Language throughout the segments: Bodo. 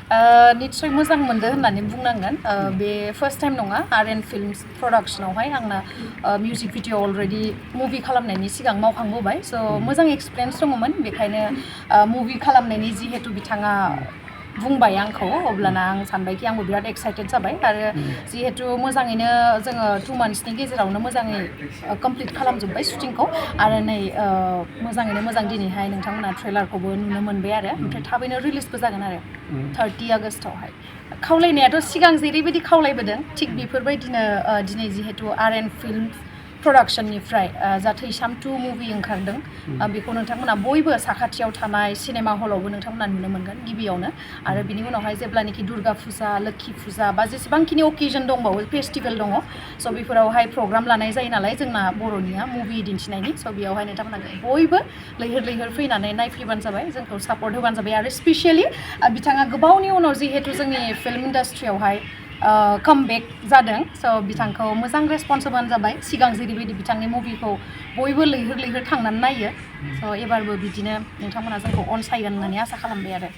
निश्चय मोजां मोनदो होननानै बुंनांगोन बे फार्स्ट टाइम नङा आरएन फिल्मस प्रडाक्शनावहाय आंना मिउजिक भिडिअ अलरेडि मुभि खालामनायनि सिगां मावखांबोबाय स' मोजां एक्सपिरियेन्स दङमोन बेखायनो मुभि खालामनायनि जिहेतु बिथाङा बुंबाय आंखौ अब्लाना आं सानबायखि आंबो बिराद एक्साइटेड जाबाय आरो जिहेतु मोजाङैनो जोङो 2 मान्थ्सनि गेजेरावनो मोजाङै कमप्लिट खालामजोब्बाय शुटिंखौ आरो नै मोजाङैनो मोजां दिनैहाय नोंथांमोना ट्रेलारखौबो नुनो मोनबाय आरो ओमफ्राय थाबैनो रिलिजबो जागोन आरो 30 आगस्टआवहाय खावलायनायाथ' सिगां जेरैबायदि खावलायबोदों थिग बेफोरबायदिनो दिनै जिहेतु आरएन फिल्म प्रडाक्शननिफ्राय जा थैसाम 2 मुभि ओंखारदों बेखौ नोंथांमोना बयबो साखाथियाव थानाय सिनेमा हलावबो नोंथांमोना नुनो मोनगोन गिबियावनो आरो बिनि उनावहाय जेब्लानोखि दुर्गा फुजा लोक्षि फुजा बा जेसेबांखिनि अकेजन दंबावो फेस्टिभेल दङ स' बेफोरावहाय प्रग्राम लानाय जायो नालाय जोंना बर'निया मुभि दिन्थिनायनि स' बेयावहाय नोंथांमोना बयबो लैहोर लैहोर फैनानै नायफैबानो जाबाय जोंखौ सापर्ट होबानो जाबाय आरो स्पेसियेलि बिथाङा गोबावनि उनाव जिहेतु जोंनि फिल्म इन्डास्ट्रियावहाय कामबेक जादों स' बिथांखौ मोजां रेसपन्स होबानो जाबाय सिगां जेरैबायदि बिथांनि मुभिखौ बयबो लैहोर लैहोर थांनानै नायो स' एबारबो बिदिनो नोंथांमोना जोंखौ अनसायगोन होननानै आसा खालामबाय आरो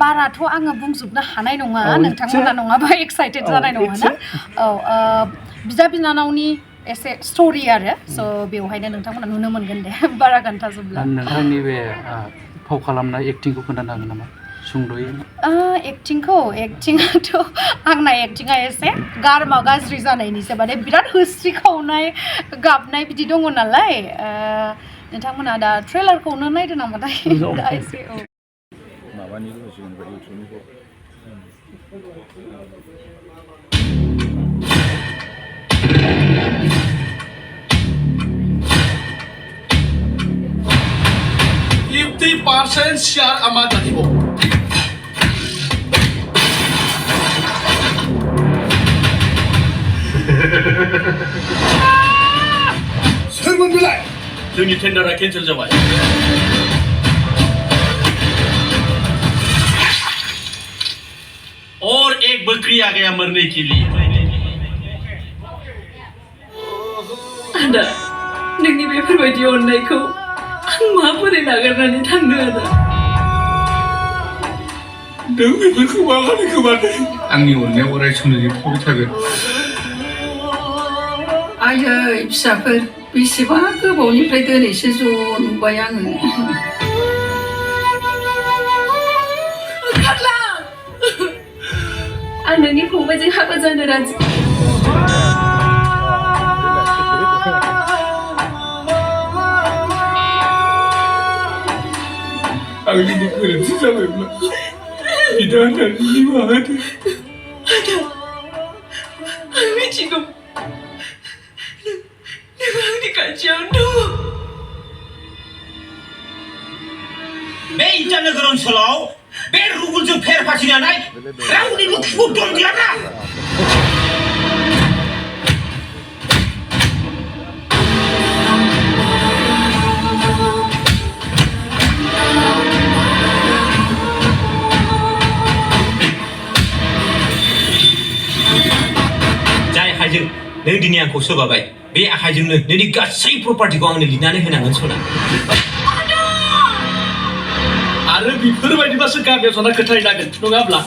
बाराथ' आङो बुंजोबनो हानाय नङा नोंथांमोना नङाबा एक्साइटेड जानाय नङा ना बिदा बिनानावनि एसे स्ट'रि आरो स' बेवहायनो नोंथांमोना नुनो मोनगोन दे बारा खोन्थाजोबला नोंथांनि बे फाव खालामनाय एक्टिंखौ खोन्थानो हागोन नामा सुंद'यै एक्टिङाथ' आंना एक्टिङा एसे गारमा गाज्रि जानायनिसो माने बिराद होस्रि खावनाय गाबनाय बिदि दङ नालाय नोंथांमोना दा ट्रेलारखौनो नायदो नामाथाय दा एसे माबानि होसिगोन इउटुबनिखौ %50 share ama danibo. सोरमोन बेलाय जोंनि टेन्डारा केन्सेल जाबाय और एक बकरी आ गया मरने के लिए आदा नोंनि बेफोरबायदि अननायखौ आं माबोरै नागारनानै थांनो आदा नों बेफोरखौ माबानो गोमादों आंनि अननायाव अराय समनि थाबाय थागोन आयै फिसाफोर बेसेबा गोबावनिफ्राय दिनैसो ज' नुबाय आङो ओंखारलां आं नोंनि फंबायजों हाबा जानो राजि आं दिनै गोरोन्थि जाबायब्ला बिदा होननानै निमाहा होदो आदा आं मिथिगौ नों आंनि खाथियावनो दङ बे इटानगर ओनसोलाव बे रुगुलजों फेर फाथिनानै रावनिबो खिबु दम गैयाब्रा जाय आखाइजों नों दिनै आंखौ सोबाबाय बे आखाइजोंनो नोंनि गासै प्रपार्टिखौ आंनो लिरनानै होनांगोन सना आरो बेफोरबायदिबासो गामियाव जना खोथायनांगोन नङाब्ला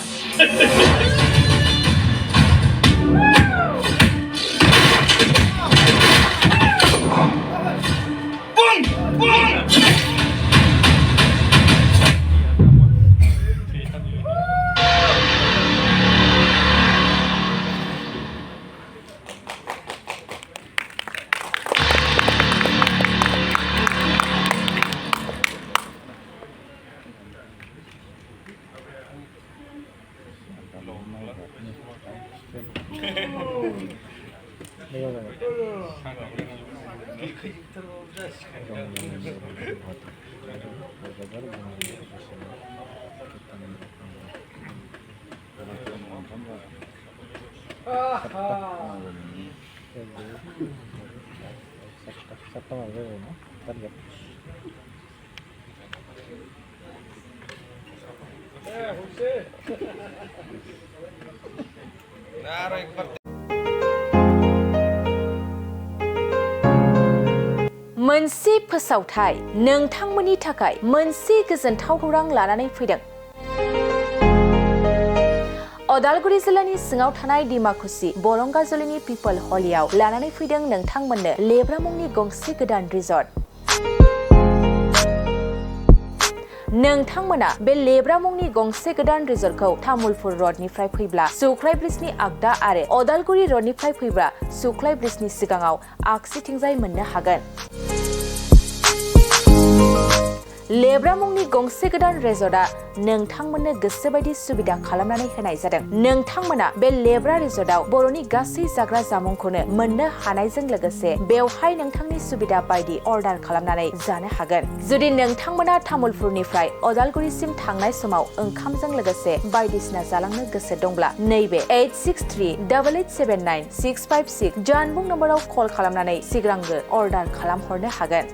मोनसे फोसावथाय नोंथांमोननि थाखाय मोनसे गोजोनथाव खौरां लानानै फैदों। अदालगुरि जिल्लानि सिङाव थानाय डिमाकुसि बरंगाजुलिनि पिपल हलियाव लानानै फैदों नोंथांमोननो लेब्रा मुंनि गंसे गोदान रिजर्ट। नोंथांमोना बे लेब्रा मुंनि गंसे गोदान रिजर्टखौ तामुलपुर रडनिफ्राय फैब्ला सुख्लाय ब्रिजनि आगदा आरो अदालगुरि रडनिफ्राय फैब्ला सुख्लाय ब्रिजनि सिगाङाव आगसिथिंजाय मोननो हागोन। लेब्रा मुंनि गंसे गोदान रिजर्टआ नोंथांमोननो गोसोबायदि सुबिदा खालामनानै होनाय जादों। नोंथांमोना बे लेब्रा रिजर्टआव बर'नि गासै जाग्रा जामुंखौनो मोननो हानायजों लोगोसे बेवहाय नोंथांनि सुबिदा बायदि अर्डार खालामनानै जानो हागोन। जुदि नोंथांमोना तामुलपुरनिफ्राय अदालगुरिसिम थांनाय समाव ओंखामजों लोगोसे बायदिसिना जालांनो गोसो दंब्ला नैबे 8638879656 जानबुं नम्बराव कल खालामनानै सिगांग्रो अर्डार खालामहरनो हागोन।